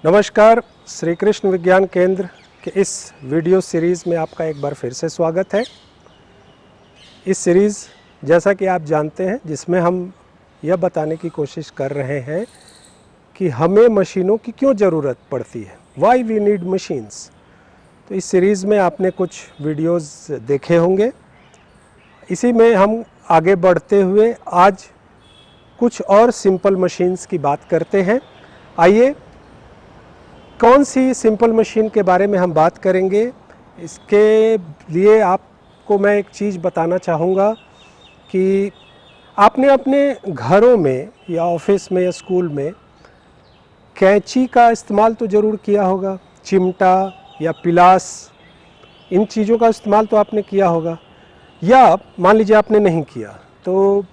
नमस्कार, श्री कृष्ण विज्ञान केंद्र के इस वीडियो सीरीज़ में आपका एक बार फिर से स्वागत है। इस सीरीज़ जैसा कि आप जानते हैं जिसमें हम यह बताने की कोशिश कर रहे हैं कि हमें मशीनों की क्यों ज़रूरत पड़ती है, वाई वी नीड मशीन्स। तो इस सीरीज़ में आपने कुछ वीडियोस देखे होंगे। इसी में हम आगे बढ़ते हुए आज कुछ और सिंपल मशीन्स की बात करते हैं। आइए, कौन सी सिंपल मशीन के बारे में हम बात करेंगे, इसके लिए आपको मैं एक चीज़ बताना चाहूँगा कि आपने अपने घरों में या ऑफिस में या स्कूल में कैंची का इस्तेमाल तो ज़रूर किया होगा, चिमटा या पिलास, इन चीज़ों का इस्तेमाल तो आपने किया होगा। या मान लीजिए आपने नहीं किया तो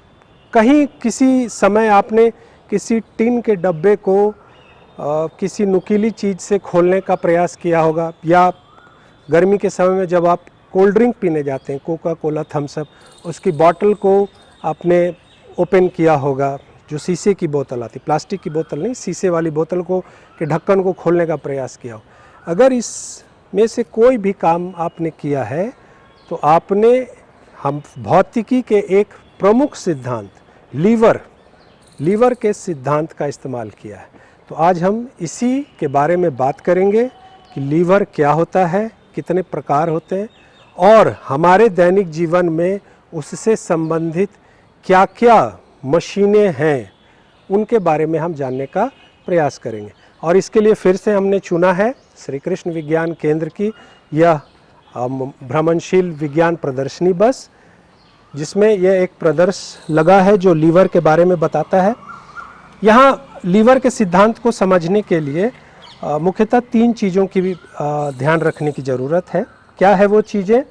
कहीं किसी समय आपने किसी टिन के डब्बे को किसी नुकीली चीज़ से खोलने का प्रयास किया होगा, या गर्मी के समय में जब आप कोल्ड ड्रिंक पीने जाते हैं, कोका कोला, थम्स अप, उसकी बोतल को आपने ओपन किया होगा। जो शीशे की बोतल आती, प्लास्टिक की बोतल नहीं, शीशे वाली बोतल को के ढक्कन को खोलने का प्रयास किया हो। अगर इसमें से कोई भी काम आपने किया है तो आपने हम भौतिकी के एक प्रमुख सिद्धांत लीवर के सिद्धांत का इस्तेमाल किया है। तो आज हम इसी के बारे में बात करेंगे कि लीवर क्या होता है, कितने प्रकार होते हैं और हमारे दैनिक जीवन में उससे संबंधित क्या क्या मशीनें हैं, उनके बारे में हम जानने का प्रयास करेंगे। और इसके लिए फिर से हमने चुना है श्री कृष्ण विज्ञान केंद्र की यह भ्रमणशील विज्ञान प्रदर्शनी बस, जिसमें यह एक प्रदर्शन लगा है जो लीवर के बारे में बताता है। यहाँ लीवर के सिद्धांत को समझने के लिए मुख्यतः तीन चीज़ों की भी ध्यान रखने की ज़रूरत है। क्या है वो चीज़ें?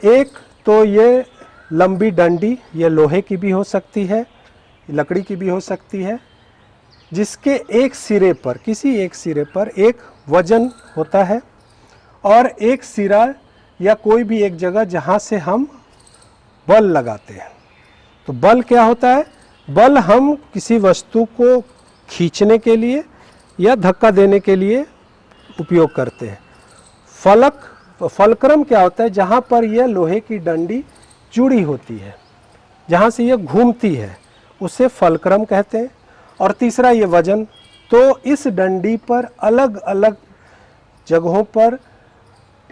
एक तो ये लंबी डंडी, ये लोहे की भी हो सकती है, लकड़ी की भी हो सकती है, जिसके एक सिरे पर, किसी एक सिरे पर एक वजन होता है और एक सिरा या कोई भी एक जगह जहाँ से हम बल लगाते हैं। तो बल क्या होता है? बल हम किसी वस्तु को खींचने के लिए या धक्का देने के लिए उपयोग करते हैं। फलक्रम क्या होता है? जहाँ पर यह लोहे की डंडी जुड़ी होती है, जहाँ से यह घूमती है, उसे फलक्रम कहते हैं। और तीसरा ये वजन। तो इस डंडी पर अलग अलग जगहों पर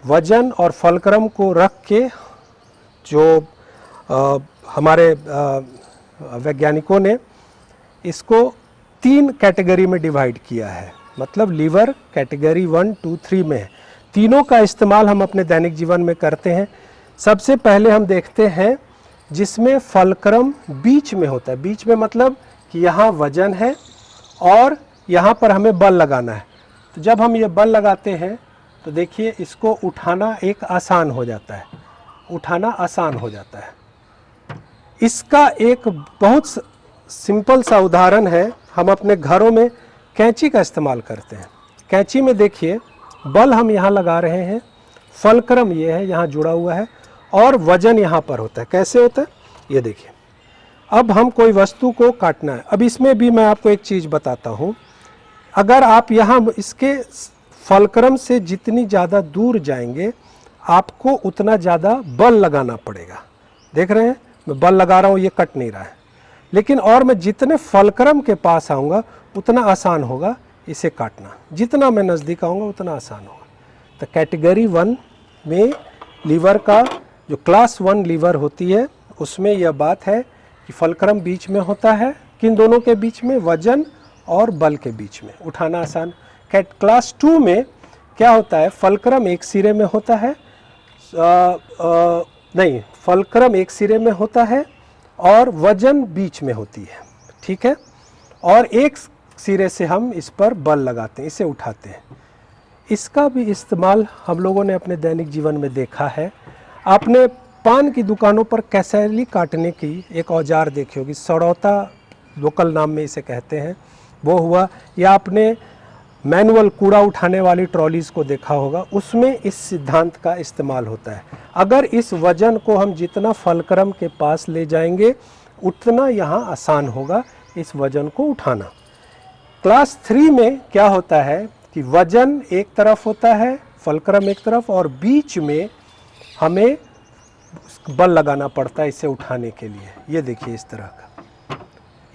वजन और फलक्रम को रख के जो हमारे वैज्ञानिकों ने इसको 3 कैटेगरी में डिवाइड किया है। मतलब लीवर कैटेगरी 1, 2, 3 में है। तीनों का इस्तेमाल हम अपने दैनिक जीवन में करते हैं। सबसे पहले हम देखते हैं जिसमें फलक्रम बीच में होता है। बीच में मतलब कि यहाँ वजन है और यहाँ पर हमें बल लगाना है। तो जब हम ये बल लगाते हैं तो देखिए इसको उठाना एक आसान हो जाता है, उठाना आसान हो जाता है। इसका एक बहुत सिंपल सा उदाहरण है, हम अपने घरों में कैंची का इस्तेमाल करते हैं। कैंची में देखिए बल हम यहाँ लगा रहे हैं, फलक्रम ये है यहाँ जुड़ा हुआ है और वजन यहाँ पर होता है। कैसे होता है ये देखिए। अब हम कोई वस्तु को काटना है। अब इसमें भी मैं आपको एक चीज़ बताता हूँ। अगर आप यहाँ इसके फलक्रम से जितनी ज़्यादा दूर जाएंगे आपको उतना ज़्यादा बल लगाना पड़ेगा। देख रहे हैं मैं बल लगा रहा हूँ, ये कट नहीं रहा है। लेकिन और मैं जितने फलक्रम के पास आऊँगा उतना आसान होगा इसे काटना। जितना मैं नज़दीक आऊँगा उतना आसान होगा। तो कैटेगरी 1 में लीवर का जो क्लास 1 लीवर होती है उसमें यह बात है कि फलक्रम बीच में होता है। किन दोनों के बीच में? वजन और बल के बीच में, उठाना आसान। क्लास 2 में क्या होता है? फलक्रम एक सिरे में होता है, नहीं, फलक्रम एक सिरे में होता है और वजन बीच में होती है, ठीक है। और एक सिरे से हम इस पर बल लगाते हैं, इसे उठाते हैं। इसका भी इस्तेमाल हम लोगों ने अपने दैनिक जीवन में देखा है। आपने पान की दुकानों पर कैसेली काटने की एक औजार देखी होगी, सड़ौता लोकल नाम में इसे कहते हैं, वो हुआ। या आपने मैनुअल कूड़ा उठाने वाली ट्रॉलीज़ को देखा होगा, उसमें इस सिद्धांत का इस्तेमाल होता है। अगर इस वजन को हम जितना फलक्रम के पास ले जाएंगे उतना यहाँ आसान होगा इस वजन को उठाना। क्लास 3 में क्या होता है कि वजन एक तरफ होता है, फलक्रम एक तरफ, और बीच में हमें बल लगाना पड़ता है इसे उठाने के लिए। ये देखिए इस तरह का।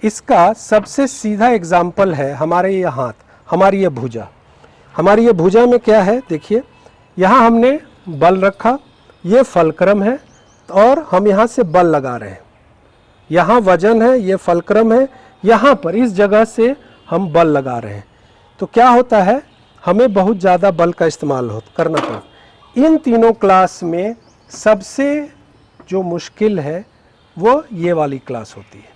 इसका सबसे सीधा एग्जाम्पल है हमारे ये हाथ, हमारी ये भुजा। हमारी ये भुजा में क्या है, देखिए यहाँ हमने बल रखा, ये फलक्रम है और हम यहाँ से बल लगा रहे हैं। यहाँ वजन है, ये फलक्रम है, यहाँ पर इस जगह से हम बल लगा रहे हैं। तो क्या होता है, हमें बहुत ज़्यादा बल का इस्तेमाल करना पड़ता। इन तीनों क्लास में सबसे जो मुश्किल है वो ये वाली क्लास होती है,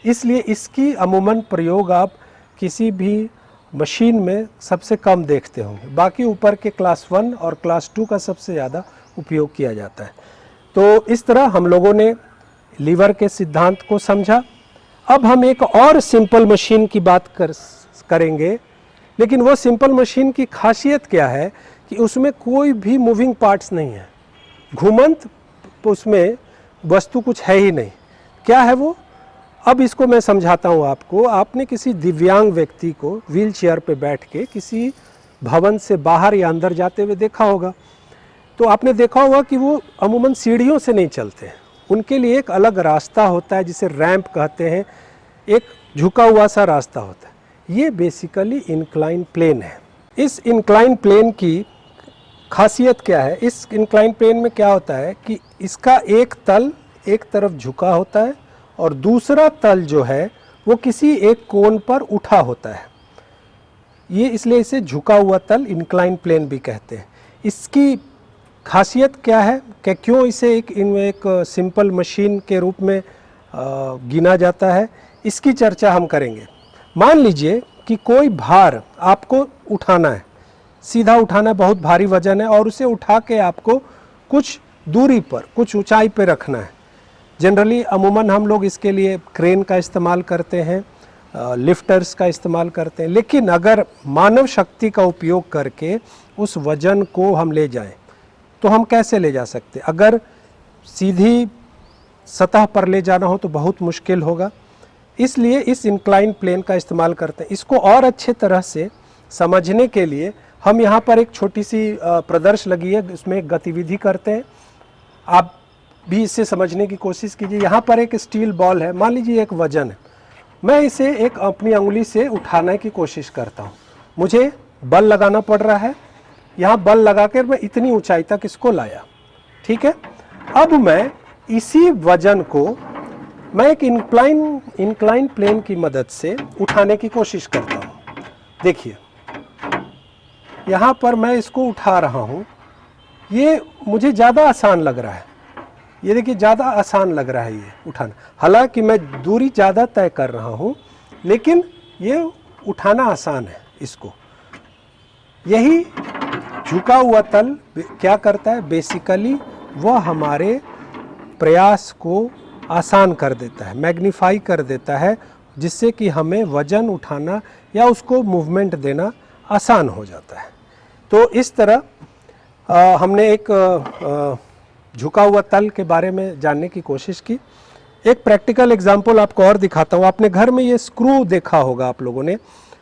इसलिए इसकी अमूमन प्रयोग आप किसी भी मशीन में सबसे कम देखते होंगे। बाकी ऊपर के क्लास 1 और क्लास 2 का सबसे ज़्यादा उपयोग किया जाता है। तो इस तरह हम लोगों ने लीवर के सिद्धांत को समझा। अब हम एक और सिंपल मशीन की बात करेंगे, लेकिन वो सिंपल मशीन की खासियत क्या है कि उसमें कोई भी मूविंग पार्ट्स नहीं है, घूमंत उसमें वस्तु कुछ है ही नहीं। क्या है वो, अब इसको मैं समझाता हूँ आपको। आपने किसी दिव्यांग व्यक्ति को व्हील चेयर पर बैठ के किसी भवन से बाहर या अंदर जाते हुए देखा होगा। तो आपने देखा होगा कि वो अमूमन सीढ़ियों से नहीं चलते हैं, उनके लिए एक अलग रास्ता होता है जिसे रैंप कहते हैं, एक झुका हुआ सा रास्ता होता है। ये बेसिकली इंक्लाइन प्लेन है। इस इंक्लाइन प्लेन की खासियत क्या है, इस इंक्लाइन प्लेन में क्या होता है कि इसका एक तल एक तरफ झुका होता है और दूसरा तल जो है वो किसी एक कोण पर उठा होता है। ये इसलिए इसे झुका हुआ तल इंक्लाइन प्लेन भी कहते हैं। इसकी खासियत क्या है कि क्यों इसे एक सिंपल मशीन के रूप में गिना जाता है, इसकी चर्चा हम करेंगे। मान लीजिए कि कोई भार आपको उठाना है, सीधा उठाना है, बहुत भारी वजन है और उसे उठा के आपको कुछ दूरी पर, कुछ ऊंचाई पर रखना है। जनरली अमूमन हम लोग इसके लिए क्रेन का इस्तेमाल करते हैं, लिफ्टर्स का इस्तेमाल करते हैं। लेकिन अगर मानव शक्ति का उपयोग करके उस वजन को हम ले जाएं तो हम कैसे ले जा सकते? अगर सीधी सतह पर ले जाना हो तो बहुत मुश्किल होगा, इसलिए इस इंक्लाइन प्लेन का इस्तेमाल करते हैं। इसको और अच्छे तरह से समझने के लिए हम यहाँ पर एक छोटी सी प्रदर्श लगी है, इसमें एक गतिविधि करते हैं। आप भी इसे समझने की कोशिश कीजिए। यहाँ पर एक स्टील बॉल है, मान लीजिए एक वजन है, मैं इसे एक अपनी उंगली से उठाने की कोशिश करता हूँ। मुझे बल लगाना पड़ रहा है, यहाँ बल लगाकर मैं इतनी ऊंचाई तक इसको लाया, ठीक है। अब मैं इसी वजन को मैं एक इंक्लाइन प्लेन की मदद से उठाने की कोशिश करता हूँ। देखिए यहाँ पर मैं इसको उठा रहा हूँ, ये मुझे ज़्यादा आसान लग रहा है। ये देखिए ज़्यादा आसान लग रहा है ये उठाना, हालांकि मैं दूरी ज़्यादा तय कर रहा हूँ, लेकिन ये उठाना आसान है इसको। यही झुका हुआ तल क्या करता है, बेसिकली वह हमारे प्रयास को आसान कर देता है, मैग्नीफाई कर देता है, जिससे कि हमें वजन उठाना या उसको मूवमेंट देना आसान हो जाता है। तो इस तरह हमने एक झुका हुआ तल के बारे में जानने की कोशिश की। एक प्रैक्टिकल एग्जांपल आपको और दिखाता हूँ। आपने घर में ये स्क्रू देखा होगा आप लोगों ने,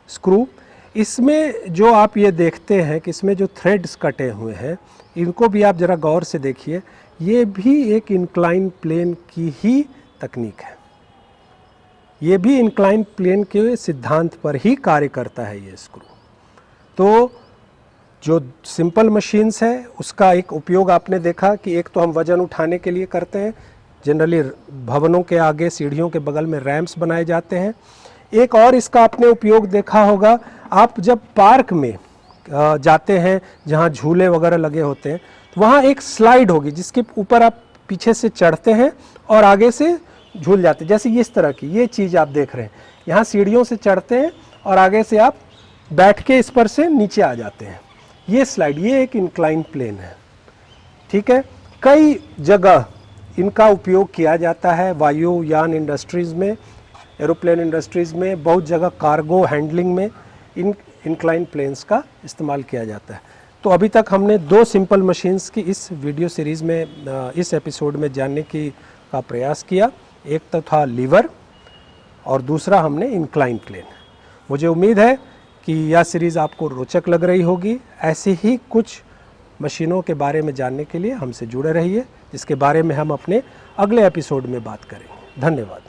स्क्रू। इसमें जो आप ये देखते हैं कि इसमें जो थ्रेड्स कटे हुए हैं, इनको भी आप ज़रा गौर से देखिए। ये भी एक इंक्लाइन प्लेन की ही तकनीक है, ये भी इंक्लाइन प्लेन के सिद्धांत पर ही कार्य करता है ये स्क्रू। तो जो सिंपल मशीन्स है उसका एक उपयोग आपने देखा कि एक तो हम वज़न उठाने के लिए करते हैं, जनरली भवनों के आगे सीढ़ियों के बगल में रैंप्स बनाए जाते हैं। एक और इसका आपने उपयोग देखा होगा, आप जब पार्क में जाते हैं जहाँ झूले वगैरह लगे होते हैं, तो वहाँ एक स्लाइड होगी जिसके ऊपर आप पीछे से चढ़ते हैं और आगे से झूल जाते हैं। जैसे इस तरह की ये चीज़ आप देख रहे हैं, यहाँ सीढ़ियों से चढ़ते हैं और आगे से आप बैठ के इस पर से नीचे आ जाते हैं। ये स्लाइड, ये एक इंक्लाइन प्लेन है, ठीक है। कई जगह इनका उपयोग किया जाता है, वायुयान इंडस्ट्रीज़ में, एरोप्लेन इंडस्ट्रीज़ में, बहुत जगह कार्गो हैंडलिंग में इन इंक्लाइन प्लेन्स का इस्तेमाल किया जाता है। तो अभी तक हमने दो सिंपल मशीन्स की इस वीडियो सीरीज़ में, इस एपिसोड में जानने का प्रयास किया। एक तो था लीवर और दूसरा हमने इंक्लाइन प्लेन। मुझे उम्मीद है कि यह सीरीज़ आपको रोचक लग रही होगी। ऐसे ही कुछ मशीनों के बारे में जानने के लिए हमसे जुड़े रहिए, जिसके बारे में हम अपने अगले एपिसोड में बात करेंगे। धन्यवाद।